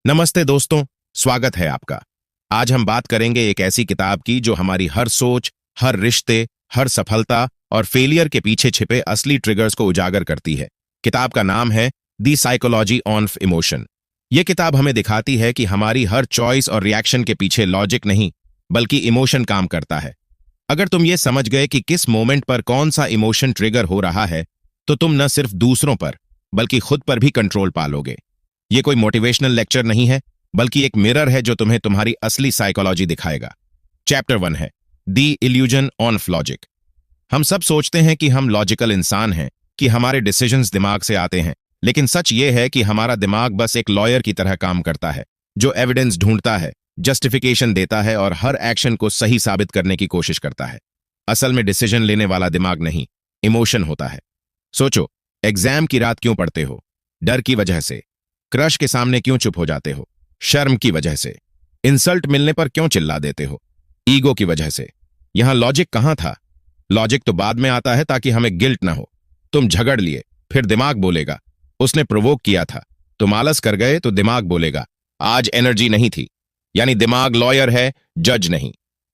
नमस्ते दोस्तों, स्वागत है आपका। आज हम बात करेंगे एक ऐसी किताब की जो हमारी हर सोच, हर रिश्ते, हर सफलता और फेलियर के पीछे छिपे असली ट्रिगर्स को उजागर करती है। किताब का नाम है द साइकोलॉजी ऑफ इमोशन। यह किताब हमें दिखाती है कि हमारी हर चॉइस और रिएक्शन के पीछे लॉजिक नहीं, बल्कि इमोशन काम करता है। अगर तुम ये समझ गए कि किस मोमेंट पर कौन सा इमोशन ट्रिगर हो रहा है, तो तुम न सिर्फ दूसरों पर, बल्कि खुद पर भी कंट्रोल पालोगे। ये कोई मोटिवेशनल लेक्चर नहीं है, बल्कि एक मिरर है जो तुम्हें तुम्हारी असली साइकोलॉजी दिखाएगा। चैप्टर 1 है द इल्यूजन ऑफ लॉजिक। हम सब सोचते हैं कि हम लॉजिकल इंसान हैं, कि हमारे डिसीजंस दिमाग से आते हैं, लेकिन सच ये है कि हमारा दिमाग बस एक लॉयर की तरह काम करता है, जो एविडेंस ढूंढता है, जस्टिफिकेशन देता है और हर एक्शन को सही साबित करने की कोशिश करता है। असल में डिसीजन लेने वाला दिमाग नहीं, इमोशन होता है। सोचो, एग्जाम की रात क्यों पढ़ते हो? डर की वजह से। क्रश के सामने क्यों चुप हो जाते हो? शर्म की वजह से। इंसल्ट मिलने पर क्यों चिल्ला देते हो? ईगो की वजह से। यहां लॉजिक कहां था? लॉजिक तो बाद में आता है ताकि हमें गिल्ट ना हो। तुम झगड़ लिए, फिर दिमाग बोलेगा उसने प्रोवोक किया था। तुम आलस कर गए तो दिमाग बोलेगा आज एनर्जी नहीं थी। यानी दिमाग लॉयर है, जज नहीं।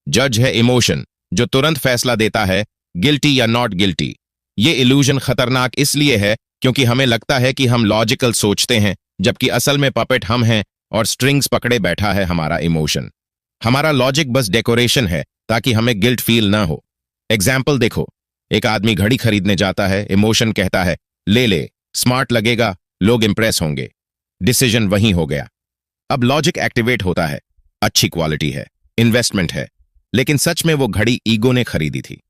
जज है इमोशन, जो तुरंत फैसला देता है गिल्टी या नॉट गिल्टी। ये इल्यूजन खतरनाक इसलिए है क्योंकि हमें लगता है कि हम लॉजिकल सोचते हैं, जबकि असल में पपेट हम हैं और स्ट्रिंग्स पकड़े बैठा है हमारा इमोशन। हमारा लॉजिक बस डेकोरेशन है ताकि हमें गिल्ट फील ना हो। एग्जाम्पल देखो, एक आदमी घड़ी खरीदने जाता है, इमोशन कहता है ले ले, स्मार्ट लगेगा, लोग इंप्रेस होंगे। डिसीजन वहीं हो गया। अब लॉजिक एक्टिवेट होता है, अच्छी क्वालिटी है, इन्वेस्टमेंट है, लेकिन सच में वो घड़ी ईगो ने खरीदी थी।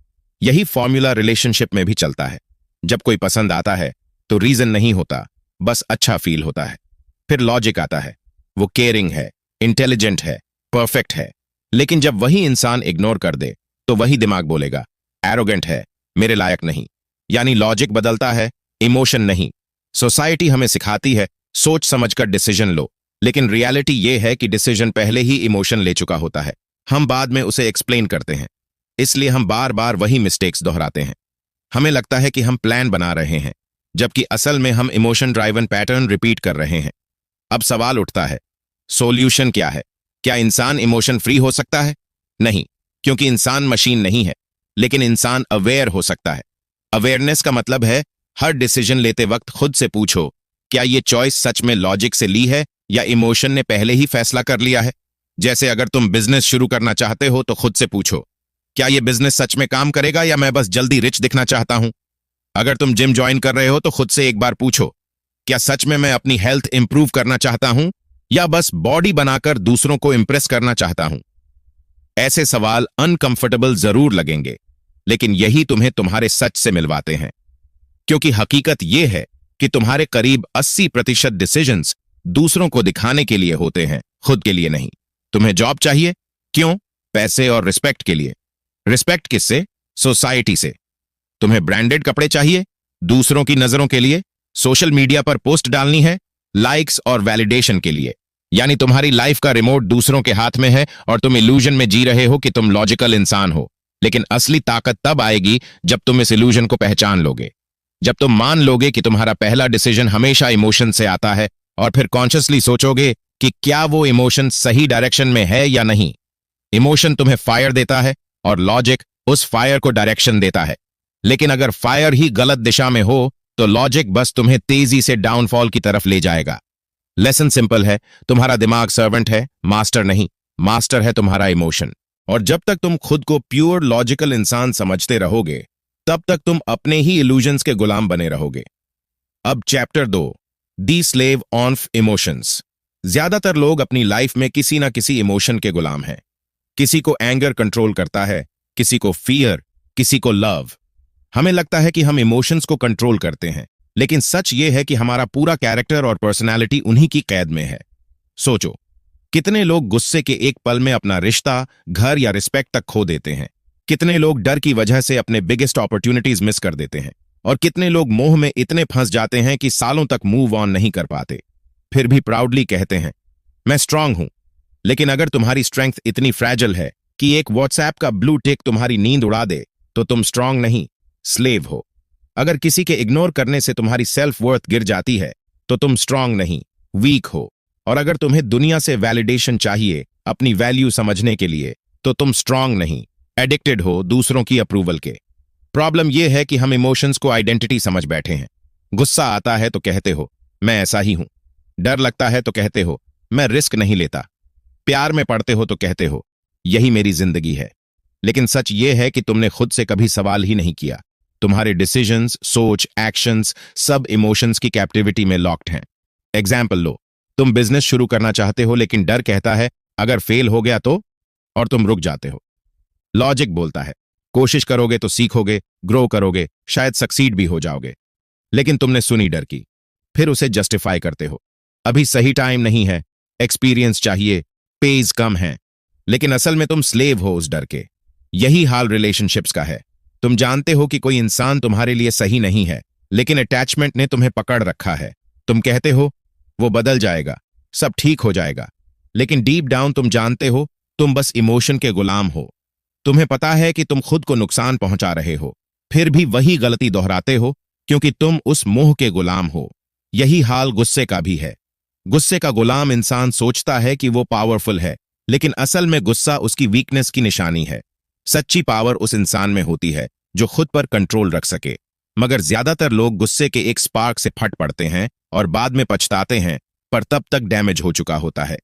यही फॉर्मूला रिलेशनशिप में भी चलता है। जब कोई पसंद आता है तो रीजन नहीं होता, बस अच्छा फील होता है। फिर लॉजिक आता है, वो केयरिंग है, इंटेलिजेंट है, परफेक्ट है। लेकिन जब वही इंसान इग्नोर कर दे तो वही दिमाग बोलेगा एरोगेंट है, मेरे लायक नहीं। यानी लॉजिक बदलता है, इमोशन नहीं। सोसाइटी हमें सिखाती है सोच समझकर डिसीजन लो, लेकिन रियलिटी ये है कि डिसीजन पहले ही इमोशन ले चुका होता है। हम बाद में उसे एक्सप्लेन करते हैं, इसलिए हम बार बार वही मिस्टेक्स दोहराते हैं। हमें लगता है कि हम प्लान बना रहे हैं, जबकि असल में हम इमोशन ड्राइवन पैटर्न रिपीट कर रहे हैं। अब सवाल उठता है, सॉल्यूशन क्या है? क्या इंसान इमोशन फ्री हो सकता है? नहीं, क्योंकि इंसान मशीन नहीं है, लेकिन इंसान अवेयर हो सकता है। अवेयरनेस का मतलब है हर डिसीजन लेते वक्त खुद से पूछो, क्या ये चॉइस सच में लॉजिक से ली है या इमोशन ने पहले ही फैसला कर लिया है? जैसे अगर तुम बिजनेस शुरू करना चाहते हो तो खुद से पूछो, क्या ये बिजनेस सच में काम करेगा या मैं बस जल्दी रिच दिखना चाहता हूं? अगर तुम जिम ज्वाइन कर रहे हो तो खुद से एक बार पूछो, क्या सच में मैं अपनी हेल्थ इंप्रूव करना चाहता हूं या बस बॉडी बनाकर दूसरों को इंप्रेस करना चाहता हूं? ऐसे सवाल अनकंफर्टेबल जरूर लगेंगे, लेकिन यही तुम्हें तुम्हारे सच से मिलवाते हैं। क्योंकि हकीकत यह है कि तुम्हारे करीब 80% डिसीजंस दूसरों को दिखाने के लिए होते हैं, खुद के लिए नहीं। तुम्हें जॉब चाहिए, क्यों? पैसे और रिस्पेक्ट के लिए। रिस्पेक्ट किससे? सोसाइटी से। तुम्हें ब्रांडेड कपड़े चाहिए, दूसरों की नजरों के लिए। सोशल मीडिया पर पोस्ट डालनी है, लाइक्स और वैलिडेशन के लिए। यानी तुम्हारी लाइफ का रिमोट दूसरों के हाथ में है और तुम इल्यूजन में जी रहे हो कि तुम लॉजिकल इंसान हो। लेकिन असली ताकत तब आएगी जब तुम इस इल्यूजन को पहचान लोगे, जब तुम मान लोगे कि तुम्हारा पहला डिसीजन हमेशा इमोशन से आता है और फिर कॉन्शियसली सोचोगे कि क्या वो इमोशन सही डायरेक्शन में है या नहीं। इमोशन तुम्हें फायर देता है और लॉजिक उस फायर को डायरेक्शन देता है। लेकिन अगर फायर ही गलत दिशा में हो तो लॉजिक बस तुम्हें तेजी से डाउनफॉल की तरफ ले जाएगा। लेसन सिंपल है, तुम्हारा दिमाग सर्वेंट है, मास्टर नहीं। मास्टर है तुम्हारा इमोशन। और जब तक तुम खुद को प्योर लॉजिकल इंसान समझते रहोगे, तब तक तुम अपने ही इल्यूजन्स के गुलाम बने रहोगे। अब chapter 2, the slave of emotions. ज्यादातर लोग अपनी लाइफ में किसी ना किसी इमोशन के गुलाम हैं। किसी को एंगर कंट्रोल करता है, किसी को फियर, किसी को लव। हमें लगता है कि हम इमोशंस को कंट्रोल करते हैं, लेकिन सच ये है कि हमारा पूरा कैरेक्टर और पर्सनालिटी उन्हीं की कैद में है। सोचो, कितने लोग गुस्से के एक पल में अपना रिश्ता, घर या रिस्पेक्ट तक खो देते हैं। कितने लोग डर की वजह से अपने बिगेस्ट अपॉर्चुनिटीज मिस कर देते हैं। और कितने लोग मोह में इतने फंस जाते हैं कि सालों तक मूव ऑन नहीं कर पाते। फिर भी प्राउडली कहते हैं मैं स्ट्रांग हूं। लेकिन अगर तुम्हारी स्ट्रेंथ इतनी फ्रैजिल है कि एक व्हाट्सएप का ब्लू टिक तुम्हारी नींद उड़ा दे, तो तुम स्ट्रांग नहीं, स्लेव हो। अगर किसी के इग्नोर करने से तुम्हारी सेल्फ वर्थ गिर जाती है, तो तुम स्ट्रांग नहीं, वीक हो। और अगर तुम्हें दुनिया से वैलिडेशन चाहिए अपनी वैल्यू समझने के लिए, तो तुम स्ट्रांग नहीं, एडिक्टेड हो दूसरों की अप्रूवल के। प्रॉब्लम यह है कि हम इमोशंस को आइडेंटिटी समझ बैठे हैं। गुस्सा आता है तो कहते हो मैं ऐसा ही हूं, डर लगता है तो कहते हो मैं रिस्क नहीं लेता, प्यार में पड़ते हो तो कहते हो यही मेरी जिंदगी है। लेकिन सच यह है कि तुमने खुद से कभी सवाल ही नहीं किया। तुम्हारे डिसीजंस, सोच, एक्शंस सब इमोशंस की कैप्टिविटी में लॉक्ड हैं। एग्जाम्पल लो, तुम बिजनेस शुरू करना चाहते हो लेकिन डर कहता है अगर फेल हो गया तो, और तुम रुक जाते हो। लॉजिक बोलता है कोशिश करोगे तो सीखोगे, ग्रो करोगे, शायद सक्सीड भी हो जाओगे। लेकिन तुमने सुनी डर की, फिर उसे जस्टिफाई करते हो, अभी सही टाइम नहीं है, एक्सपीरियंस चाहिए, पेज कम है। लेकिन असल में तुम स्लेव हो उस डर के। यही हाल रिलेशनशिप्स का है। तुम जानते हो कि कोई इंसान तुम्हारे लिए सही नहीं है, लेकिन अटैचमेंट ने तुम्हें पकड़ रखा है। तुम कहते हो वो बदल जाएगा, सब ठीक हो जाएगा, लेकिन डीप डाउन तुम जानते हो तुम बस इमोशन के गुलाम हो। तुम्हें पता है कि तुम खुद को नुकसान पहुंचा रहे हो, फिर भी वही गलती दोहराते हो क्योंकि तुम उस मोह के गुलाम हो। यही हाल गुस्से का भी है। गुस्से का गुलाम इंसान सोचता है कि वो पावरफुल है, लेकिन असल में गुस्सा उसकी वीकनेस की निशानी है। सच्ची पावर उस इंसान में होती है जो खुद पर कंट्रोल रख सके। मगर ज्यादातर लोग गुस्से के एक स्पार्क से फट पड़ते हैं और बाद में पछताते हैं, पर तब तक डैमेज हो चुका होता है।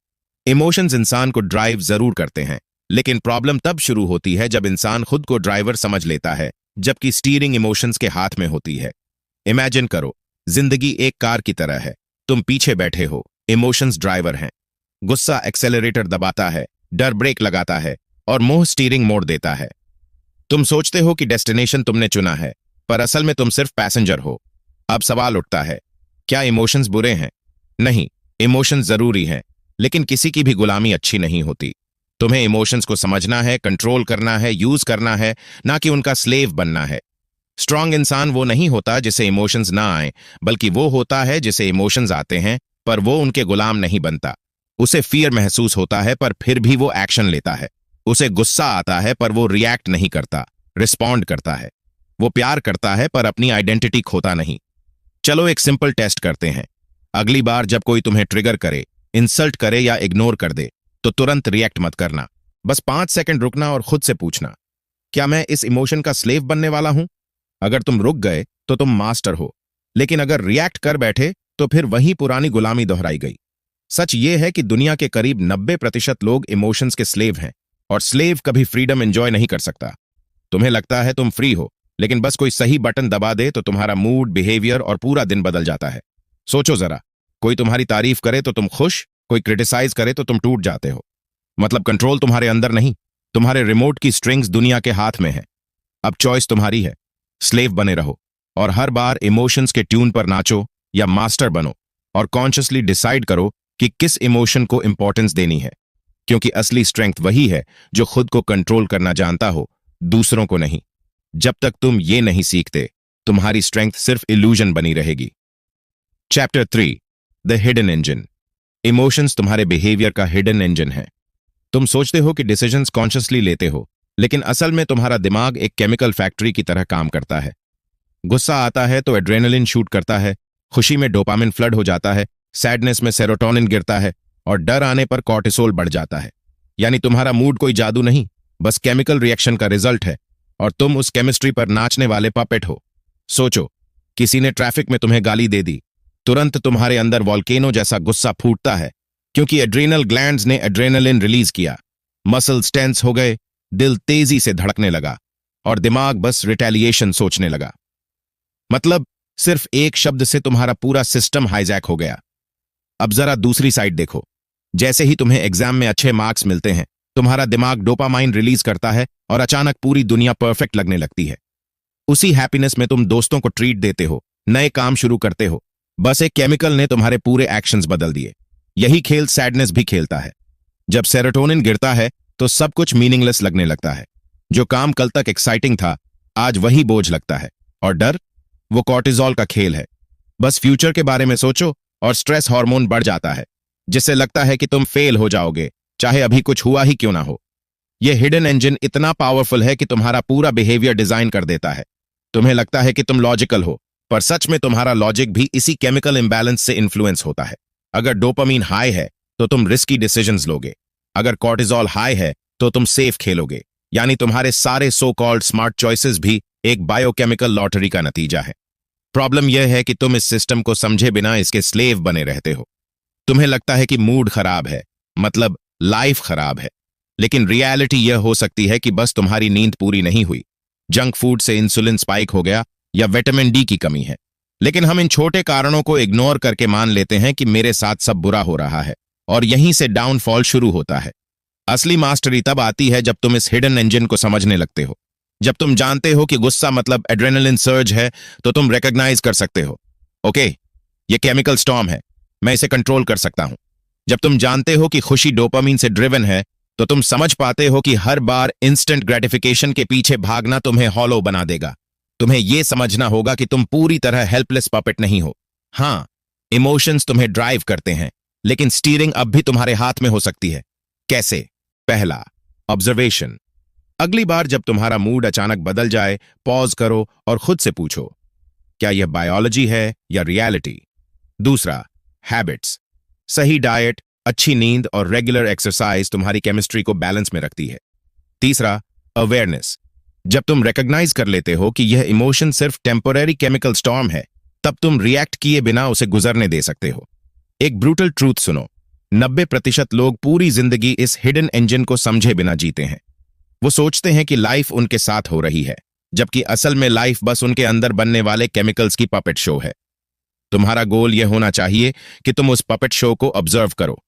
इमोशंस इंसान को ड्राइव जरूर करते हैं, लेकिन प्रॉब्लम तब शुरू होती है जब इंसान खुद को ड्राइवर समझ लेता है, जबकि स्टीयरिंग इमोशंस के हाथ में होती है। इमेजिन करो, जिंदगी एक कार की तरह है, तुम पीछे बैठे हो, इमोशंस ड्राइवर हैं। गुस्सा एक्सेलरेटर दबाता है, डर ब्रेक लगाता है और मोह स्टीयरिंग मोड़ देता है। तुम सोचते हो कि डेस्टिनेशन तुमने चुना है, पर असल में तुम सिर्फ पैसेंजर हो। अब सवाल उठता है, क्या इमोशंस बुरे हैं? नहीं, इमोशंस जरूरी हैं, लेकिन किसी की भी गुलामी अच्छी नहीं होती। तुम्हें इमोशंस को समझना है, कंट्रोल करना है, यूज करना है, ना कि उनका स्लेव बनना है। स्ट्रांग इंसान वो नहीं होता जिसे इमोशंस ना आए, बल्कि वो होता है जिसे इमोशंस आते हैं पर वो उनके गुलाम नहीं बनता। उसे फियर महसूस होता है पर फिर भी वो एक्शन लेता है। उसे गुस्सा आता है पर वो रिएक्ट नहीं करता, रिस्पॉन्ड करता है। वो प्यार करता है पर अपनी आइडेंटिटी खोता नहीं। चलो एक सिंपल टेस्ट करते हैं। अगली बार जब कोई तुम्हें ट्रिगर करे, इंसल्ट करे या इग्नोर कर दे, तो तुरंत रिएक्ट मत करना। बस 5 सेकंड रुकना और खुद से पूछना, क्या मैं इस इमोशन का स्लेव बनने वाला हूं? अगर तुम रुक गए तो तुम मास्टर हो, लेकिन अगर रिएक्ट कर बैठे तो फिर वही पुरानी गुलामी दोहराई गई। सच ये है कि दुनिया के करीब 90% लोग इमोशंस के स्लेव हैं, और स्लेव कभी फ्रीडम एंजॉय नहीं कर सकता। तुम्हें लगता है तुम फ्री हो, लेकिन बस कोई सही बटन दबा दे तो तुम्हारा मूड, बिहेवियर और पूरा दिन बदल जाता है। सोचो जरा, कोई तुम्हारी तारीफ करे तो तुम खुश, कोई क्रिटिसाइज करे तो तुम टूट जाते हो। मतलब कंट्रोल तुम्हारे अंदर नहीं, तुम्हारे रिमोट की स्ट्रिंग्स दुनिया के हाथ में है। अब चॉइस तुम्हारी है, स्लेव बने रहो और हर बार इमोशंस के ट्यून पर नाचो, या मास्टर बनो और कॉन्शियसली डिसाइड करो कि किस इमोशन को इंपॉर्टेंस देनी है। क्योंकि असली स्ट्रेंथ वही है जो खुद को कंट्रोल करना जानता हो, दूसरों को नहीं। जब तक तुम ये नहीं सीखते, तुम्हारी स्ट्रेंथ सिर्फ इल्यूजन बनी रहेगी। Chapter 3, the hidden engine. Emotions तुम्हारे बिहेवियर का हिडन इंजन है। तुम सोचते हो कि डिसीजंस कॉन्शियसली लेते हो, लेकिन असल में तुम्हारा दिमाग एक केमिकल फैक्ट्री की तरह काम करता है। गुस्सा आता है तो एड्रेनलिन शूट करता है, खुशी में डोपामिन फ्लड हो जाता है, सैडनेस में सेरोटोनिन गिरता है और डर आने पर कॉर्टिसोल बढ़ जाता है। यानी तुम्हारा मूड कोई जादू नहीं, बस केमिकल रिएक्शन का रिजल्ट है, और तुम उस केमिस्ट्री पर नाचने वाले पपेट हो। सोचो, किसी ने ट्रैफिक में तुम्हें गाली दे दी, तुरंत तुम्हारे अंदर वॉल्केनो जैसा गुस्सा फूटता है, क्योंकि एड्रेनल ग्लैंड्स ने एड्रेनलिन रिलीज किया। मसल्स टेंस हो गए, दिल तेजी से धड़कने लगा और दिमाग बस रिटेलिएशन सोचने लगा। मतलब सिर्फ एक शब्द से तुम्हारा पूरा सिस्टम हाईजैक हो गया। अब जरा दूसरी साइड देखो। जैसे ही तुम्हें एग्जाम में अच्छे मार्क्स मिलते हैं, तुम्हारा दिमाग डोपामाइन रिलीज करता है और अचानक पूरी दुनिया परफेक्ट लगने लगती है। उसी हैप्पीनेस में तुम दोस्तों को ट्रीट देते हो, नए काम शुरू करते हो। बस एक केमिकल ने तुम्हारे पूरे एक्शंस बदल दिए। यही खेल सैडनेस भी खेलता है। जब सेरोटोनिन गिरता है तो सब कुछ मीनिंगलेस लगने लगता है। जो काम कल तक एक्साइटिंग था, आज वही बोझ लगता है। और डर, वो कॉर्टिजोल का खेल है। बस फ्यूचर के बारे में सोचो और स्ट्रेस हार्मोन बढ़ जाता है, जिससे लगता है कि तुम फेल हो जाओगे, चाहे अभी कुछ हुआ ही क्यों ना हो। यह हिडन इंजन इतना पावरफुल है कि तुम्हारा पूरा बिहेवियर डिजाइन कर देता है। तुम्हें लगता है कि तुम लॉजिकल हो, पर सच में तुम्हारा लॉजिक भी इसी केमिकल इंबैलेंस से इन्फ्लुएंस होता है। अगर डोपामीन हाई है तो तुम रिस्की डिसीजंस लोगे। अगर कॉर्टिजोल हाई है तो तुम सेफ खेलोगे, यानी तुम्हारे सारे सो कॉल्ड स्मार्ट चॉइसेस भी एक बायोकेमिकल लॉटरी का नतीजा है। प्रॉब्लम यह है कि तुम इस सिस्टम को समझे बिना इसके स्लेव बने रहते हो। तुम्हें लगता है कि मूड खराब है, मतलब लाइफ खराब है, लेकिन रियलिटी यह हो सकती है कि बस तुम्हारी नींद पूरी नहीं हुई, जंक फूड से इंसुलिन स्पाइक हो गया या विटामिन डी की कमी है। लेकिन हम इन छोटे कारणों को इग्नोर करके मान लेते हैं कि मेरे साथ सब बुरा हो रहा है, और यहीं से डाउनफॉल शुरू होता है। असली मास्टरी तब आती है जब तुम इस हिडन इंजन को समझने लगते हो। जब तुम जानते हो कि गुस्सा मतलब एड्रेनलिन सर्ज है, तो तुम रिकॉग्नाइज कर सकते हो, ओके, ये केमिकल स्टॉर्म है, मैं इसे कंट्रोल कर सकता हूं। जब तुम जानते हो कि खुशी डोपामीन से ड्रिवन है, तो तुम समझ पाते हो कि हर बार इंस्टेंट ग्रेटिफिकेशन के पीछे भागना तुम्हें हॉलो बना देगा। तुम्हें यह समझना होगा कि तुम पूरी तरह हेल्पलेस पपेट नहीं हो। हां, इमोशंस तुम्हें ड्राइव करते हैं, लेकिन स्टीयरिंग अब भी तुम्हारे हाथ में हो सकती है। कैसे? पहला, ऑब्जर्वेशन। अगली बार जब तुम्हारा मूड अचानक बदल जाए, पॉज करो और खुद से पूछो, क्या यह बायोलॉजी है या रियलिटी? दूसरा, हैबिट्स। सही डाइट, अच्छी नींद और रेगुलर एक्सरसाइज तुम्हारी केमिस्ट्री को बैलेंस में रखती है। तीसरा, अवेयरनेस। जब तुम रिकॉग्नाइज कर लेते हो कि यह इमोशन सिर्फ टेम्पोररी केमिकल स्टॉर्म है, तब तुम रिएक्ट किए बिना उसे गुजरने दे सकते हो। एक ब्रूटल ट्रूथ सुनो, 90% लोग पूरी जिंदगी इस हिडन इंजन को समझे बिना जीते हैं। वो सोचते हैं कि लाइफ उनके साथ हो रही है, जबकि असल में लाइफ बस उनके अंदर बनने वाले केमिकल्स की पपेट शो है। तुम्हारा गोल यह होना चाहिए कि तुम उस पपेट शो को ऑब्जर्व करो।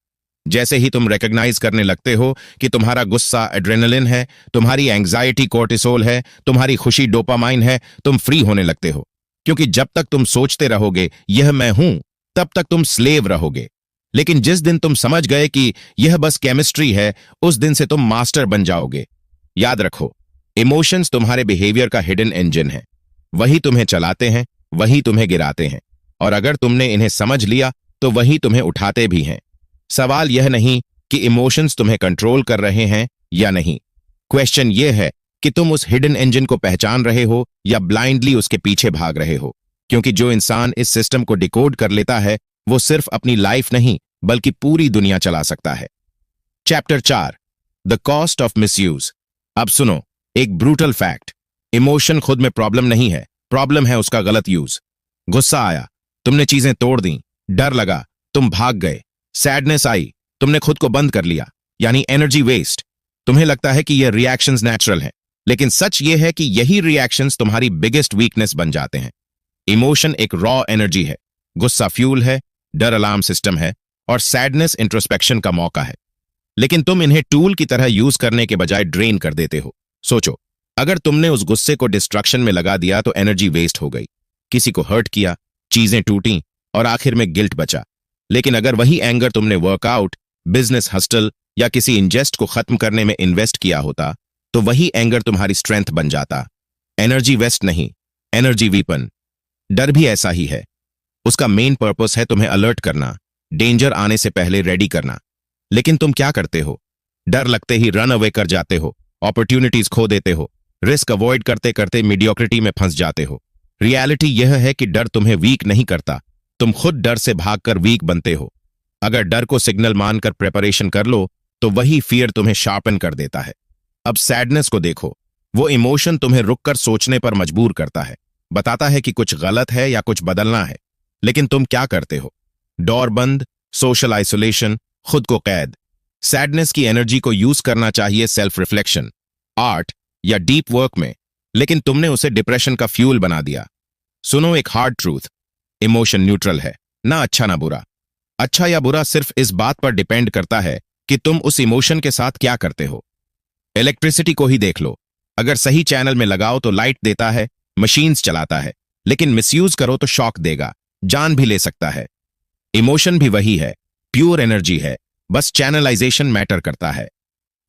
जैसे ही तुम रिकॉग्नाइज करने लगते हो कि तुम्हारा गुस्सा एड्रेनलिन है, तुम्हारी एंग्जाइटी कोर्टिसोल है, तुम्हारी खुशी डोपामाइन है, तुम फ्री होने लगते हो। क्योंकि जब तक तुम सोचते रहोगे यह मैं हूं, तब तक तुम स्लेव रहोगे। लेकिन जिस दिन तुम समझ गए कि यह बस केमिस्ट्री है, उस दिन से तुम मास्टर बन जाओगे। याद रखो, इमोशंस तुम्हारे बिहेवियर का हिडन इंजन है। वही तुम्हें चलाते हैं, वही तुम्हें गिराते हैं, और अगर तुमने इन्हें समझ लिया तो वही तुम्हें उठाते भी हैं। सवाल यह नहीं कि इमोशंस तुम्हें कंट्रोल कर रहे हैं या नहीं। क्वेश्चन यह है कि तुम उस हिडन इंजन को पहचान रहे हो या ब्लाइंडली उसके पीछे भाग रहे हो। क्योंकि जो इंसान इस सिस्टम को डिकोड कर लेता है, वो सिर्फ अपनी लाइफ नहीं बल्कि पूरी दुनिया चला सकता है। Chapter 4, the cost of misuse. अब सुनो, एक ब्रूटल फैक्ट। इमोशन खुद में प्रॉब्लम नहीं है, प्रॉब्लम है उसका गलत यूज। गुस्सा आया, तुमने चीजें तोड़ दी। डर लगा, तुम भाग गए। सैडनेस आई, तुमने खुद को बंद कर लिया, यानी एनर्जी वेस्ट। तुम्हें लगता है कि यह रिएक्शंस नेचुरल हैं, लेकिन सच यह है कि यही रिएक्शंस तुम्हारी बिगेस्ट वीकनेस बन जाते हैं। इमोशन एक रॉ एनर्जी है, गुस्सा फ्यूल है, डर अलार्म सिस्टम है, और सैडनेस इंट्रोस्पेक्शन का मौका है। लेकिन तुम इन्हें टूल की तरह यूज करने के बजाय ड्रेन कर देते हो। सोचो, अगर तुमने उस गुस्से को डिस्ट्रक्शन में लगा दिया तो एनर्जी वेस्ट हो गई, किसी को हर्ट किया, चीजें टूटी, और आखिर में गिल्ट बचा। लेकिन अगर वही एंगर तुमने वर्कआउट, बिजनेस हस्टल या किसी इंजेस्ट को खत्म करने में इन्वेस्ट किया होता, तो वही एंगर तुम्हारी स्ट्रेंथ बन जाता। एनर्जी वेस्ट नहीं, एनर्जी वीपन। डर भी ऐसा ही है। उसका मेन पर्पस है तुम्हें अलर्ट करना, डेंजर आने से पहले रेडी करना। लेकिन तुम क्या करते हो? डर लगते ही रन अवे कर जाते हो, अपॉर्चुनिटीज खो देते हो, रिस्क अवॉइड करते करते मीडियोक्रिटी में फंस जाते हो। रियलिटी यह है कि डर तुम्हें वीक नहीं करता, तुम खुद डर से भागकर वीक बनते हो। अगर डर को सिग्नल मानकर प्रिपरेशन कर लो, तो वही फियर तुम्हें शार्पन कर देता है। अब सैडनेस को देखो, वो इमोशन तुम्हें रुककर सोचने पर मजबूर करता है, बताता है कि कुछ गलत है या कुछ बदलना है। लेकिन तुम क्या करते हो? डोर बंद, सोशल आइसोलेशन, खुद को कैद। सैडनेस की एनर्जी को यूज करना चाहिए सेल्फ रिफ्लेक्शन, आर्ट या डीप वर्क में, लेकिन तुमने उसे डिप्रेशन का फ्यूल बना दिया। सुनो एक हार्ड ट्रूथ, इमोशन न्यूट्रल है, ना अच्छा ना बुरा। अच्छा या बुरा सिर्फ इस बात पर डिपेंड करता है कि तुम उस इमोशन के साथ क्या करते हो। इलेक्ट्रिसिटी को ही देख लो, अगर सही चैनल में लगाओ तो लाइट देता है, मशीन्स चलाता है, लेकिन मिसयूज करो तो शॉक देगा, जान भी ले सकता है। इमोशन भी वही है, प्योर एनर्जी है, बस चैनलाइजेशन मैटर करता है।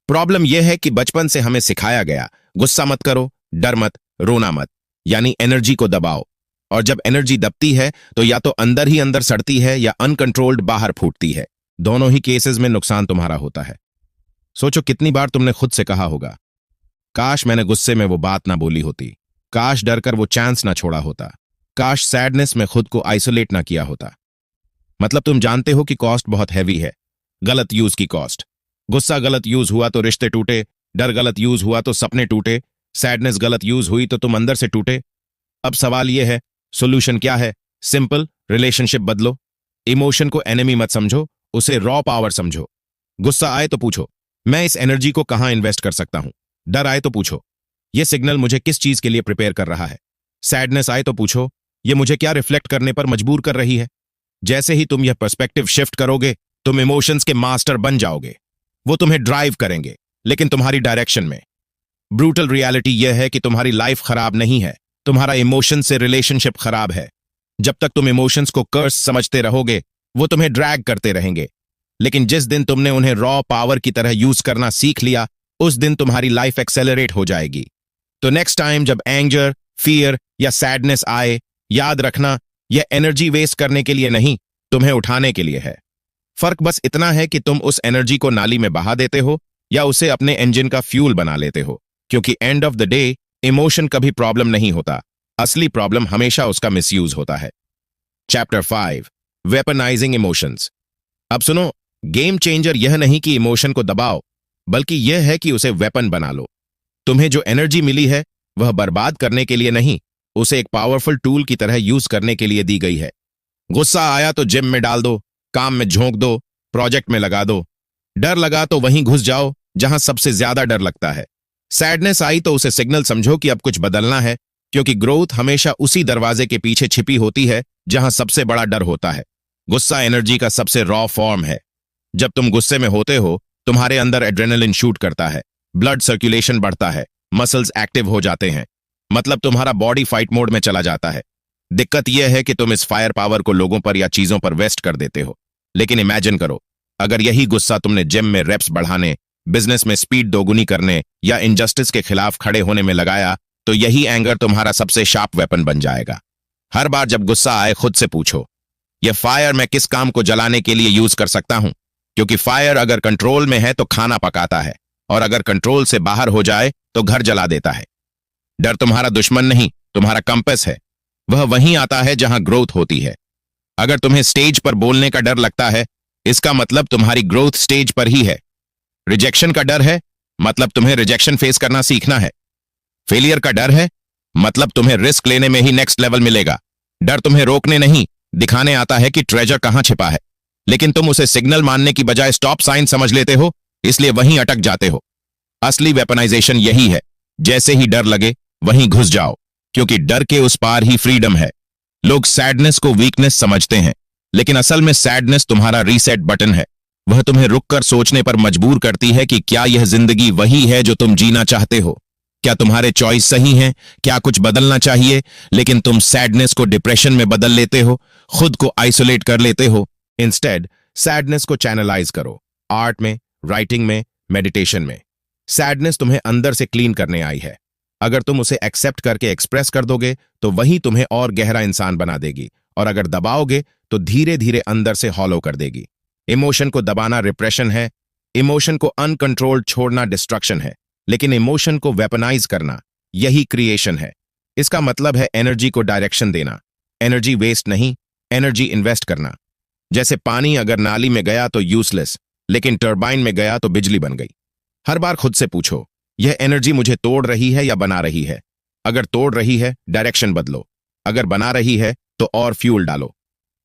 प्रॉब्लम यह है कि बचपन से हमें सिखाया गया, गुस्सा मत करो, डर मत, रोना मत, यानी एनर्जी को दबाओ। और जब एनर्जी दबती है तो या तो अंदर ही अंदर सड़ती है या अनकंट्रोल्ड बाहर फूटती है। दोनों ही केसेस में नुकसान तुम्हारा होता है। सोचो कितनी बार तुमने खुद से कहा होगा, काश मैंने गुस्से में वो बात ना बोली होती, काश डरकर वो चांस ना छोड़ा होता, काश सैडनेस में खुद को आइसोलेट ना किया होता। मतलब तुम जानते हो कि कॉस्ट बहुत हैवी है, गलत यूज की कॉस्ट। गुस्सा गलत यूज हुआ तो रिश्ते टूटे, डर गलत यूज हुआ तो सपने टूटे, सैडनेस गलत यूज हुई तो तुम अंदर से टूटे। अब सवाल यह है, सोल्यूशन क्या है? सिंपल, रिलेशनशिप बदलो। इमोशन को एनिमी मत समझो, उसे रॉ पावर समझो। गुस्सा आए तो पूछो, मैं इस एनर्जी को कहां इन्वेस्ट कर सकता हूं? डर आए तो पूछो, यह सिग्नल मुझे किस चीज के लिए प्रिपेयर कर रहा है? सैडनेस आए तो पूछो, यह मुझे क्या रिफ्लेक्ट करने पर मजबूर कर रही है? जैसे ही तुम यह पर्सपेक्टिव शिफ्ट करोगे, तुम इमोशंस के मास्टर बन जाओगे। वो तुम्हें ड्राइव करेंगे, लेकिन तुम्हारी डायरेक्शन में। ब्रूटल रियलिटी यह है कि तुम्हारी लाइफ खराब नहीं है, तुम्हारा इमोशन से रिलेशनशिप खराब है। जब तक तुम इमोशंस को कर्स समझते रहोगे, वो तुम्हें ड्रैग करते रहेंगे। लेकिन जिस दिन तुमने उन्हें रॉ पावर की तरह यूज करना सीख लिया, उस दिन तुम्हारी लाइफ एक्सेलरेट हो जाएगी। तो नेक्स्ट टाइम जब एंगर, फियर या सैडनेस आए, याद रखना, यह एनर्जी वेस्ट करने के लिए नहीं, तुम्हें उठाने के लिए है। फर्क बस इतना है कि तुम उस एनर्जी को नाली में बहा देते हो या उसे अपने इंजन का फ्यूल बना लेते हो। क्योंकि end of the day emotion कभी प्रॉब्लम नहीं होता, असली प्रॉब्लम हमेशा उसका मिसयूज होता है। Chapter 5, weaponising emotions. अब सुनो, गेम चेंजर यह नहीं कि इमोशन को दबाओ, बल्कि यह है कि उसे वेपन बना लो। तुम्हें जो एनर्जी मिली है, वह बर्बाद करने के लिए नहीं, उसे एक पावरफुल टूल की तरह यूज करने के लिए दी गई है। गुस्सा आया तो जिम में डाल दो, काम में झोंक दो, प्रोजेक्ट में लगा दो। डर लगा तो वहीं घुस जाओ जहां सबसे ज्यादा डर लगता है। सैडनेस आई तो उसे सिग्नल समझो कि अब कुछ बदलना है, क्योंकि ग्रोथ हमेशा उसी दरवाजे के पीछे छिपी होती है जहां सबसे बड़ा डर होता है। गुस्सा एनर्जी का सबसे रॉ फॉर्म है। जब तुम गुस्से में होते हो, तुम्हारे अंदर एड्रेनलिन शूट करता है, ब्लड सर्कुलेशन बढ़ता है, मसल्स एक्टिव हो जाते हैं, मतलब तुम्हारा बॉडी फाइट मोड में चला जाता है। दिक्कत यह है कि तुम इस फायर पावर को लोगों पर या चीजों पर वेस्ट कर देते हो। लेकिन इमेजिन करो, अगर यही गुस्सा तुमने जिम में रेप्स बढ़ाने, बिजनेस में स्पीड दोगुनी करने या इनजस्टिस के खिलाफ खड़े होने में लगाया, तो यही एंगर तुम्हारा सबसे शार्प वेपन बन जाएगा। हर बार जब गुस्सा आए, खुद से पूछो, यह फायर मैं किस काम को जलाने के लिए यूज कर सकता हूं? क्योंकि फायर अगर कंट्रोल में है तो खाना पकाता है, और अगर कंट्रोल से बाहर हो जाए तो घर जला देता है। डर तुम्हारा दुश्मन नहीं, तुम्हारा कंपस है। वह वहीं आता है जहां ग्रोथ होती है। अगर तुम्हें स्टेज पर बोलने का डर लगता है, इसका मतलब तुम्हारी ग्रोथ स्टेज पर ही है। रिजेक्शन का डर है, मतलब तुम्हें रिजेक्शन फेस करना सीखना है। फेलियर का डर है, मतलब तुम्हें रिस्क लेने में ही नेक्स्ट लेवल मिलेगा। डर तुम्हें रोकने नहीं, दिखाने आता है कि ट्रेजर कहां छिपा है। लेकिन तुम उसे सिग्नल मानने की बजाय स्टॉप साइन समझ लेते हो, इसलिए वहीं अटक जाते हो। असली वेपनाइजेशन यही है, जैसे ही डर लगे वहीं घुस जाओ, क्योंकि डर के उस पार ही फ्रीडम है। लोग सैडनेस को वीकनेस समझते हैं, लेकिन असल में सैडनेस तुम्हारा रीसेट बटन है। वह तुम्हें रुककर सोचने पर मजबूर करती है कि क्या यह जिंदगी वही है जो तुम जीना चाहते हो? क्या तुम्हारे चॉइस सही हैं? क्या कुछ बदलना चाहिए? लेकिन तुम सैडनेस को डिप्रेशन में बदल लेते हो, खुद को आइसोलेट कर लेते हो। इंस्टेड सैडनेस को चैनलाइज करो, आर्ट में, राइटिंग में, मेडिटेशन में। सैडनेस तुम्हें अंदर से क्लीन करने आई है। अगर तुम उसे एक्सेप्ट करके एक्सप्रेस कर दोगे, तो वही तुम्हें और गहरा इंसान बना देगी, और अगर दबाओगे तो धीरे धीरे अंदर से हॉलो कर देगी। इमोशन को दबाना रिप्रेशन है, इमोशन को अनकंट्रोल्ड छोड़ना डिस्ट्रक्शन है, लेकिन इमोशन को वेपनाइज करना, यही क्रिएशन है। इसका मतलब है एनर्जी को डायरेक्शन देना, एनर्जी वेस्ट नहीं, एनर्जी इन्वेस्ट करना। जैसे पानी अगर नाली में गया तो यूजलेस, लेकिन टर्बाइन में गया तो बिजली बन गई। हर बार खुद से पूछो, यह एनर्जी मुझे तोड़ रही है या बना रही है? अगर तोड़ रही है, डायरेक्शन बदलो। अगर बना रही है, तो और फ्यूल डालो।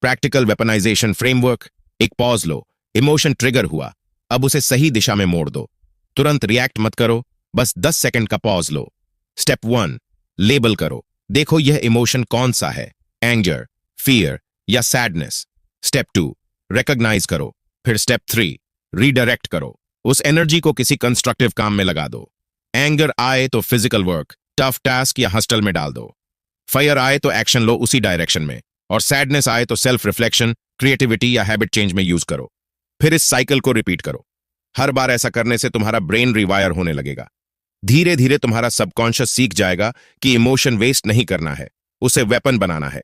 Practical weaponisation framework. एक पॉज लो, इमोशन ट्रिगर हुआ, अब उसे सही दिशा में मोड़ दो। तुरंत रिएक्ट मत करो, बस 10 सेकंड का पॉज लो। स्टेप 1, लेबल करो, देखो यह इमोशन कौन सा है, एंगर, फियर या सैडनेस। स्टेप 2, रिकॉग्नाइज करो। फिर स्टेप 3, रीडायरेक्ट करो, उस एनर्जी को किसी कंस्ट्रक्टिव काम में लगा दो। एंगर आए तो फिजिकल वर्क, टफ टास्क या हॉस्टल में डाल दो। फायर आए तो एक्शन लो उसी डायरेक्शन में, और सैडनेस आए तो सेल्फ रिफ्लेक्शन, क्रिएटिविटी या हैबिट चेंज में यूज करो। फिर इस साइकिल को रिपीट करो। हर बार ऐसा करने से तुम्हारा ब्रेन रिवायर होने लगेगा। धीरे धीरे तुम्हारा सबकॉन्शियस सीख जाएगा कि इमोशन वेस्ट नहीं करना है, उसे वेपन बनाना है।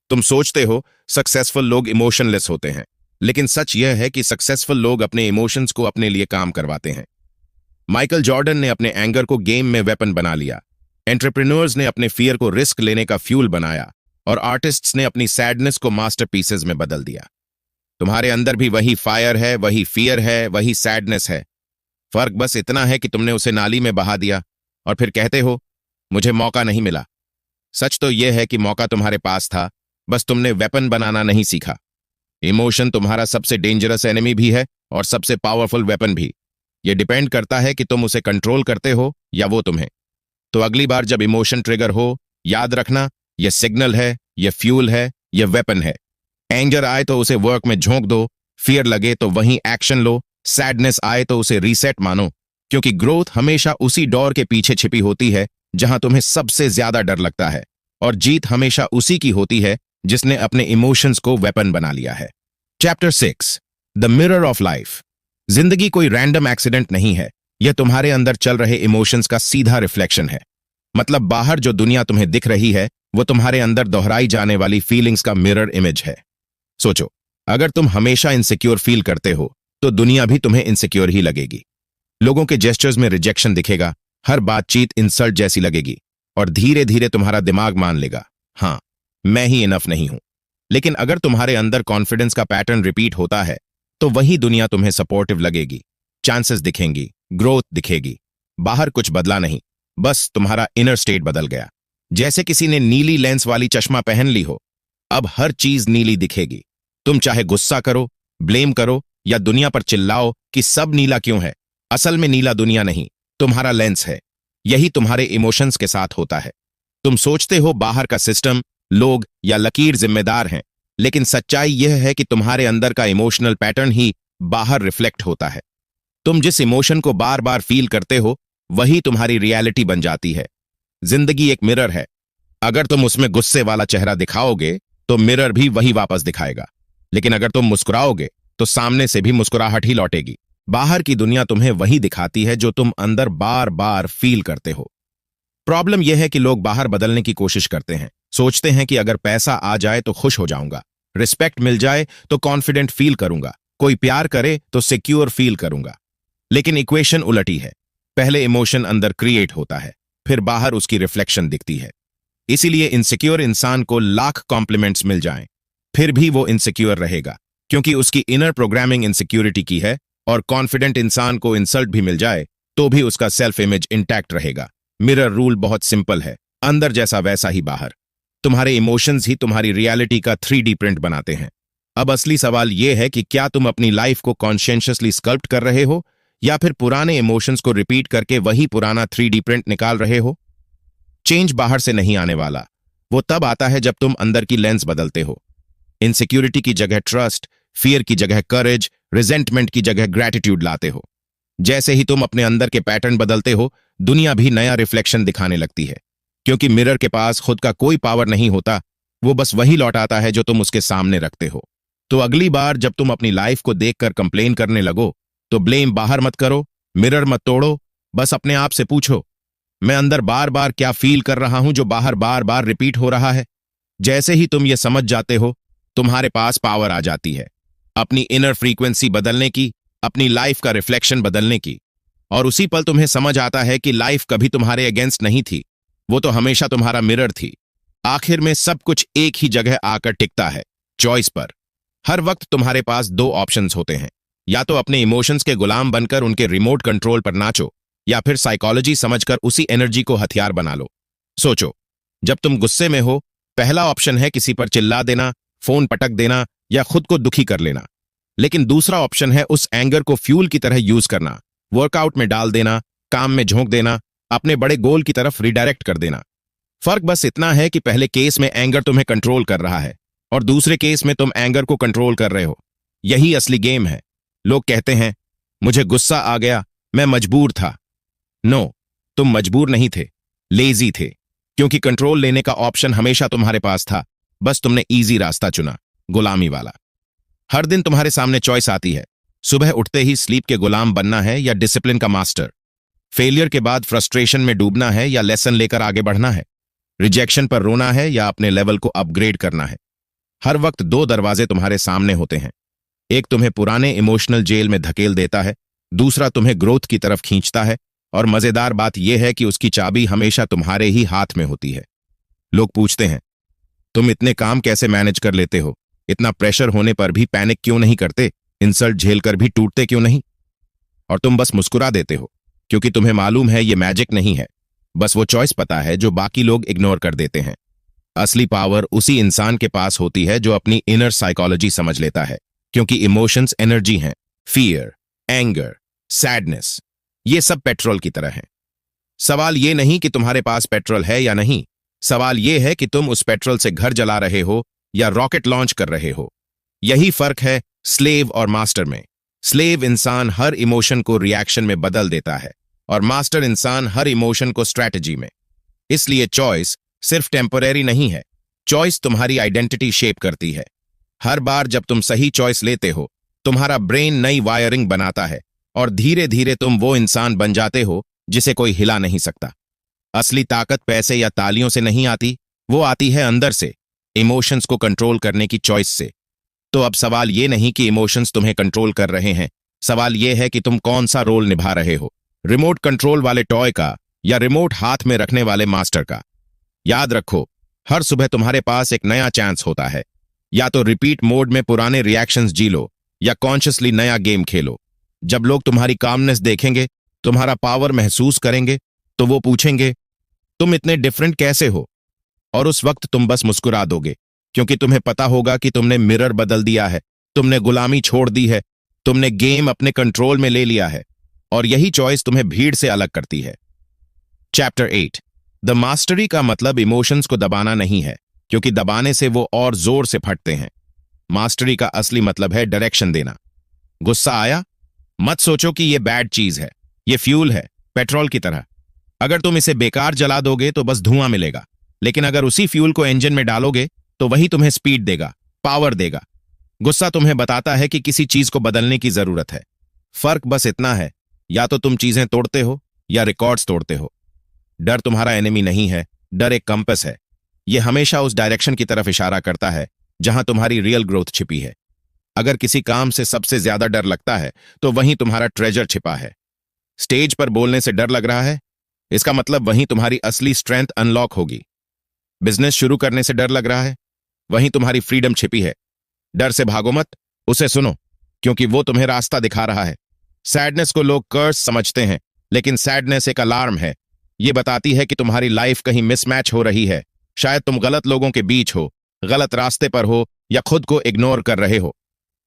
तुम सोचते हो सक्सेसफुल लोग इमोशनलेस होते हैं, लेकिन सच यह है कि सक्सेसफुल लोग अपने इमोशंस को अपने लिए काम करवाते हैं। माइकल जॉर्डन ने अपने एंगर को गेम में वेपन बना लिया, एंटरप्रेन्योर्स ने अपने फियर को रिस्क लेने का फ्यूल बनाया, और आर्टिस्ट्स ने अपनी सैडनेस को मास्टरपीसेस में बदल दिया। तुम्हारे अंदर भी वही फायर है, वही फियर है, वही सैडनेस है। फर्क बस इतना है कि तुमने उसे नाली में बहा दिया और फिर कहते हो मुझे मौका नहीं मिला। सच तो यह है कि मौका तुम्हारे पास था, बस तुमने वेपन बनाना नहीं सीखा। इमोशन तुम्हारा सबसे डेंजरस एनिमी भी है और सबसे पावरफुल वेपन भी। यह डिपेंड करता है कि तुम उसे कंट्रोल करते हो या वो तुम्हें। तो अगली बार जब इमोशन ट्रिगर हो, याद रखना यह सिग्नल है, यह फ्यूल है, यह वेपन है। एंगर आए तो उसे वर्क में झोंक दो, फियर लगे तो वहीं एक्शन लो, सैडनेस आए तो उसे रीसेट मानो, क्योंकि ग्रोथ हमेशा उसी डोर के पीछे छिपी होती है जहां तुम्हें सबसे ज्यादा डर लगता है, और जीत हमेशा उसी की होती है जिसने अपने इमोशंस को वेपन बना लिया है। Chapter 6, the mirror of life. जिंदगी कोई रैंडम एक्सीडेंट नहीं है, यह तुम्हारे अंदर चल रहे इमोशंस का सीधा रिफ्लेक्शन है। मतलब बाहर जो दुनिया तुम्हें दिख रही है वो तुम्हारे अंदर दोहराई जाने वाली फीलिंग्स का मिरर इमेज है। सोचो, अगर तुम हमेशा इनसिक्योर फील करते हो तो दुनिया भी तुम्हें इनसिक्योर ही लगेगी। लोगों के जेस्चर्स में रिजेक्शन दिखेगा, हर बातचीत इंसल्ट जैसी लगेगी, और धीरे धीरे तुम्हारा दिमाग मान लेगा, हाँ मैं ही इनफ नहीं हूं। लेकिन अगर तुम्हारे अंदर कॉन्फिडेंस का पैटर्न रिपीट होता है तो वही दुनिया तुम्हें सपोर्टिव लगेगी, चांसेस दिखेंगी, ग्रोथ दिखेगी। बाहर कुछ बदला नहीं, बस तुम्हारा इनर स्टेट बदल गया। जैसे किसी ने नीली लेंस वाली चश्मा पहन ली हो, अब हर चीज नीली दिखेगी। तुम चाहे गुस्सा करो, ब्लेम करो या दुनिया पर चिल्लाओ कि सब नीला क्यों है, असल में नीला दुनिया नहीं, तुम्हारा लेंस है। यही तुम्हारे इमोशंस के साथ होता है। तुम सोचते हो बाहर का सिस्टम, लोग या लकीर जिम्मेदार हैं, लेकिन सच्चाई यह है कि तुम्हारे अंदर का इमोशनल पैटर्न ही बाहर रिफ्लेक्ट होता है। तुम जिस इमोशन को बार बार फील करते हो वही तुम्हारी रियलिटी बन जाती है। जिंदगी एक मिरर है, अगर तुम उसमें गुस्से वाला चेहरा दिखाओगे तो मिरर भी वही वापस दिखाएगा, लेकिन अगर तुम मुस्कुराओगे तो सामने से भी मुस्कुराहट ही लौटेगी। बाहर की दुनिया तुम्हें वही दिखाती है जो तुम अंदर बार बार फील करते हो। प्रॉब्लम यह है कि लोग बाहर बदलने की कोशिश करते हैं, सोचते हैं कि अगर पैसा आ जाए तो खुश हो जाऊंगा, रिस्पेक्ट मिल जाए तो कॉन्फिडेंट फील करूंगा, कोई प्यार करे तो सिक्योर फील करूंगा। लेकिन इक्वेशन उलटी है, पहले इमोशन अंदर क्रिएट होता है, फिर बाहर उसकी रिफ्लेक्शन दिखती है। इसीलिए इनसिक्योर इंसान को लाख कॉम्प्लीमेंट्स मिल जाएं, फिर भी वो इनसिक्योर रहेगा, क्योंकि उसकी इनर प्रोग्रामिंग इनसिक्योरिटी की है। और कॉन्फिडेंट इंसान को इंसल्ट भी मिल जाए तो भी उसका सेल्फ इमेज इंटैक्ट रहेगा। मिरर रूल बहुत सिंपल है, अंदर जैसा वैसा ही बाहर। तुम्हारे इमोशंस ही तुम्हारी रियलिटी का 3D प्रिंट बनाते हैं। अब असली सवाल यह है कि क्या तुम अपनी लाइफ को कॉन्शियसली स्कल्प्ट कर रहे हो या फिर पुराने इमोशंस को रिपीट करके वही पुराना 3D प्रिंट निकाल रहे हो। चेंज बाहर से नहीं आने वाला, वो तब आता है जब तुम अंदर की लेंस बदलते हो। इनसिक्योरिटी की जगह ट्रस्ट, फियर की जगह करेज, रिजेंटमेंट की जगह ग्रैटिट्यूड लाते हो। जैसे ही तुम अपने अंदर के पैटर्न बदलते हो, दुनिया भी नया रिफ्लेक्शन दिखाने लगती है, क्योंकि मिरर के पास खुद का कोई पावर नहीं होता, वो बस वही लौटाता है जो तुम उसके सामने रखते हो। तो अगली बार जब तुम अपनी लाइफ को देखकर कंप्लेन करने लगो तो ब्लेम बाहर मत करो, मिरर मत तोड़ो, बस अपने आप से पूछो, मैं अंदर बार बार क्या फील कर रहा हूं जो बाहर बार बार रिपीट हो रहा है। जैसे ही तुम ये समझ जाते हो, तुम्हारे पास पावर आ जाती है अपनी इनर फ्रीक्वेंसी बदलने की, अपनी लाइफ का रिफ्लेक्शन बदलने की। और उसी पल तुम्हें समझ आता है कि लाइफ कभी तुम्हारे अगेंस्ट नहीं थी, वो तो हमेशा तुम्हारा मिरर थी। आखिर में सब कुछ एक ही जगह आकर टिकता है, चॉइस पर। हर वक्त तुम्हारे पास दो ऑप्शंस होते हैं, या तो अपने इमोशंस के गुलाम बनकर उनके रिमोट कंट्रोल पर नाचो, या फिर साइकोलॉजी समझकर उसी एनर्जी को हथियार बना लो। सोचो, जब तुम गुस्से में हो, पहला ऑप्शन है किसी पर चिल्ला देना, फोन पटक देना या खुद को दुखी कर लेना। लेकिन दूसरा ऑप्शन है उस एंगर को फ्यूल की तरह यूज करना, वर्कआउट में डाल देना, काम में झोंक देना, अपने बड़े गोल की तरफ रिडायरेक्ट कर देना। फर्क बस इतना है कि पहले केस में एंगर तुम्हें कंट्रोल कर रहा है और दूसरे केस में तुम एंगर को कंट्रोल कर रहे हो। यही असली गेम है। लोग कहते हैं मुझे गुस्सा आ गया, मैं मजबूर था। नो, तुम मजबूर नहीं थे, लेजी थे, क्योंकि कंट्रोल लेने का ऑप्शन हमेशा तुम्हारे पास था, बस तुमने इजी रास्ता चुना, गुलामी वाला। हर दिन तुम्हारे सामने चॉइस आती है, सुबह उठते ही स्लीप के गुलाम बनना है या डिसिप्लिन का मास्टर। फेलियर के बाद फ्रस्ट्रेशन में डूबना है या लेसन लेकर आगे बढ़ना है। रिजेक्शन पर रोना है या अपने लेवल को अपग्रेड करना है। हर वक्त दो दरवाजे तुम्हारे सामने होते हैं, एक तुम्हें पुराने इमोशनल जेल में धकेल देता है, दूसरा तुम्हें ग्रोथ की तरफ खींचता है। और मजेदार बात यह है कि उसकी चाबी हमेशा तुम्हारे ही हाथ में होती है। लोग पूछते हैं तुम इतने काम कैसे मैनेज कर लेते हो, इतना प्रेशर होने पर भी पैनिक क्यों नहीं करते? इंसल्ट झेलकर भी टूटते क्यों नहीं? और तुम बस मुस्कुरा देते हो क्योंकि तुम्हें मालूम है ये मैजिक नहीं है, बस वो चॉइस पता है जो बाकी लोग इग्नोर कर देते हैं। असली पावर उसी इंसान के पास होती है जो अपनी इनर साइकोलॉजी समझ लेता है, क्योंकि इमोशंस एनर्जी हैं। फियर, एंगर, सैडनेस, ये सब पेट्रोल की तरह हैं। सवाल ये नहीं कि तुम्हारे पास पेट्रोल है या नहीं, सवाल ये है कि तुम उस पेट्रोल से घर जला रहे हो या रॉकेट लॉन्च कर रहे हो। यही फर्क है स्लेव और मास्टर में। स्लेव इंसान हर इमोशन को रिएक्शन में बदल देता है और मास्टर इंसान हर इमोशन को स्ट्रैटेजी में। इसलिए चॉइस सिर्फ टेम्परेरी नहीं है, चॉइस तुम्हारी आइडेंटिटी शेप करती है। हर बार जब तुम सही चॉइस लेते हो, तुम्हारा ब्रेन नई वायरिंग बनाता है और धीरे धीरे तुम वो इंसान बन जाते हो जिसे कोई हिला नहीं सकता। असली ताकत पैसे या तालियों से नहीं आती, वो आती है अंदर से, इमोशंस को कंट्रोल करने की चॉइस से। तो अब सवाल ये नहीं कि इमोशंस तुम्हें कंट्रोल कर रहे हैं, सवाल ये है कि तुम कौन सा रोल निभा रहे हो, रिमोट कंट्रोल वाले टॉय का या रिमोट हाथ में रखने वाले मास्टर का। याद रखो, हर सुबह तुम्हारे पास एक नया चांस होता है। या तो रिपीट मोड में पुराने रिएक्शंस जी लो या कॉन्शियसली नया गेम खेलो। जब लोग तुम्हारी कामनेस देखेंगे, तुम्हारा पावर महसूस करेंगे, तो वो पूछेंगे तुम इतने डिफरेंट कैसे हो? और उस वक्त तुम बस मुस्कुरा दोगे, क्योंकि तुम्हें पता होगा कि तुमने मिरर बदल दिया है, तुमने गुलामी छोड़ दी है, तुमने गेम अपने कंट्रोल में ले लिया है। और यही चॉइस तुम्हें भीड़ से अलग करती है। चैप्टर 8, द मास्टरी का मतलब इमोशंस को दबाना नहीं है, क्योंकि दबाने से वो और जोर से फटते हैं। मास्टरी का असली मतलब है डायरेक्शन देना। गुस्सा आया? मत सोचो कि ये बैड चीज है, ये फ्यूल है, पेट्रोल की तरह। अगर तुम इसे बेकार जला दोगे तो बस धुआं मिलेगा, लेकिन अगर उसी फ्यूल को इंजन में डालोगे तो वही तुम्हें स्पीड देगा, पावर देगा। गुस्सा तुम्हें बताता है कि किसी चीज को बदलने की जरूरत है। फर्क बस इतना है, या तो तुम चीजें तोड़ते हो या रिकॉर्ड्स तोड़ते हो। डर तुम्हारा एनिमी नहीं है, डर एक कंपस है। यह हमेशा उस डायरेक्शन की तरफ इशारा करता है जहां तुम्हारी रियल ग्रोथ छिपी है। अगर किसी काम से सबसे ज्यादा डर लगता है तो वहीं तुम्हारा ट्रेजर छिपा है। स्टेज पर बोलने से डर लग रहा है, इसका मतलब वहीं तुम्हारी असली स्ट्रेंथ अनलॉक होगी। बिजनेस शुरू करने से डर लग रहा है, वहीं तुम्हारी फ्रीडम छिपी है। डर से भागो मत, उसे सुनो, क्योंकि वो तुम्हें रास्ता दिखा रहा है। सैडनेस को लोग कर्स समझते हैं, लेकिन सैडनेस एक अलार्म है। ये बताती है कि तुम्हारी लाइफ कहीं मिसमैच हो रही है। शायद तुम गलत लोगों के बीच हो, गलत रास्ते पर हो, या खुद को इग्नोर कर रहे हो।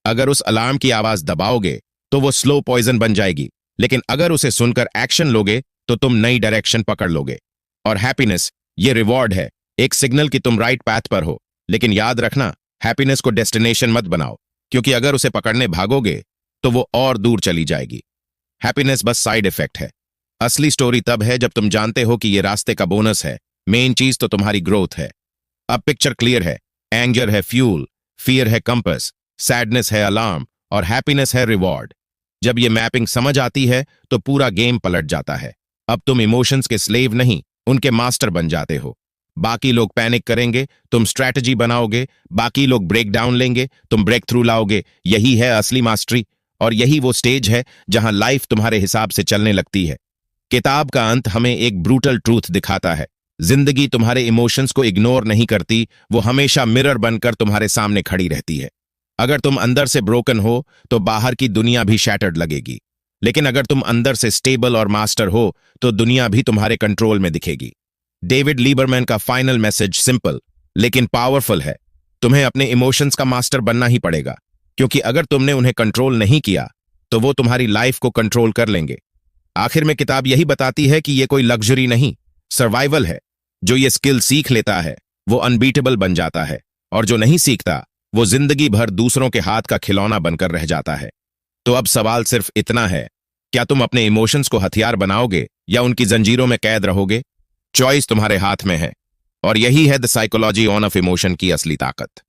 अगर उस अलार्म की आवाज दबाओगे तो वो स्लो पॉइजन बन जाएगी, लेकिन अगर उसे सुनकर एक्शन लोगे तो तुम नई डायरेक्शन पकड़ लोगे। और हैप्पीनेस ये रिवॉर्ड है, एक सिग्नल कि तुम राइट पैथ पर हो। लेकिन याद रखना, हैप्पीनेस को डेस्टिनेशन मत बनाओ, क्योंकि अगर उसे पकड़ने भागोगे तो वो और दूर चली जाएगी। हैप्पीनेस बस साइड इफेक्ट है। असली स्टोरी तब है जब तुम जानते हो कि ये रास्ते का बोनस है, मेन चीज तो तुम्हारी ग्रोथ है। अब पिक्चर क्लियर है, एंगर है फ्यूल, फियर है कंपस, सैडनेस है अलार्म और हैप्पीनेस है रिवॉर्ड। जब ये मैपिंग समझ आती है तो पूरा गेम पलट जाता है। अब तुम इमोशंस के स्लेव नहीं, उनके मास्टर बन जाते हो। बाकी लोग पैनिक करेंगे, तुम स्ट्रैटेजी बनाओगे। बाकी लोग ब्रेक डाउन लेंगे, तुम ब्रेक थ्रू लाओगे। यही है असली मास्टरी, और यही वो स्टेज है जहां लाइफ तुम्हारे हिसाब से चलने लगती है। किताब का अंत हमें एक ब्रूटल ट्रूथ दिखाता है, जिंदगी तुम्हारे इमोशंस को इग्नोर नहीं करती, वो हमेशा मिरर बनकर तुम्हारे सामने खड़ी रहती है। अगर तुम अंदर से ब्रोकन हो तो बाहर की दुनिया भी शैटर्ड लगेगी, लेकिन अगर तुम अंदर से स्टेबल और मास्टर हो तो दुनिया भी तुम्हारे कंट्रोल में दिखेगी। डेविड लीबरमैन का फाइनल मैसेज सिंपल लेकिन पावरफुल है, तुम्हें अपने इमोशंस का मास्टर बनना ही पड़ेगा, क्योंकि अगर तुमने उन्हें कंट्रोल नहीं किया तो वो तुम्हारी लाइफ को कंट्रोल कर लेंगे। आखिर में किताब यही बताती है कि ये कोई लग्जरी नहीं, सर्वाइवल है। जो ये स्किल सीख लेता है वो अनबीटेबल बन जाता है, और जो नहीं सीखता वो जिंदगी भर दूसरों के हाथ का खिलौना बनकर रह जाता है। तो अब सवाल सिर्फ इतना है, क्या तुम अपने इमोशंस को हथियार बनाओगे या उनकी जंजीरों में कैद रहोगे? चॉइस तुम्हारे हाथ में है, और यही है the psychology on off emotion की असली ताकत।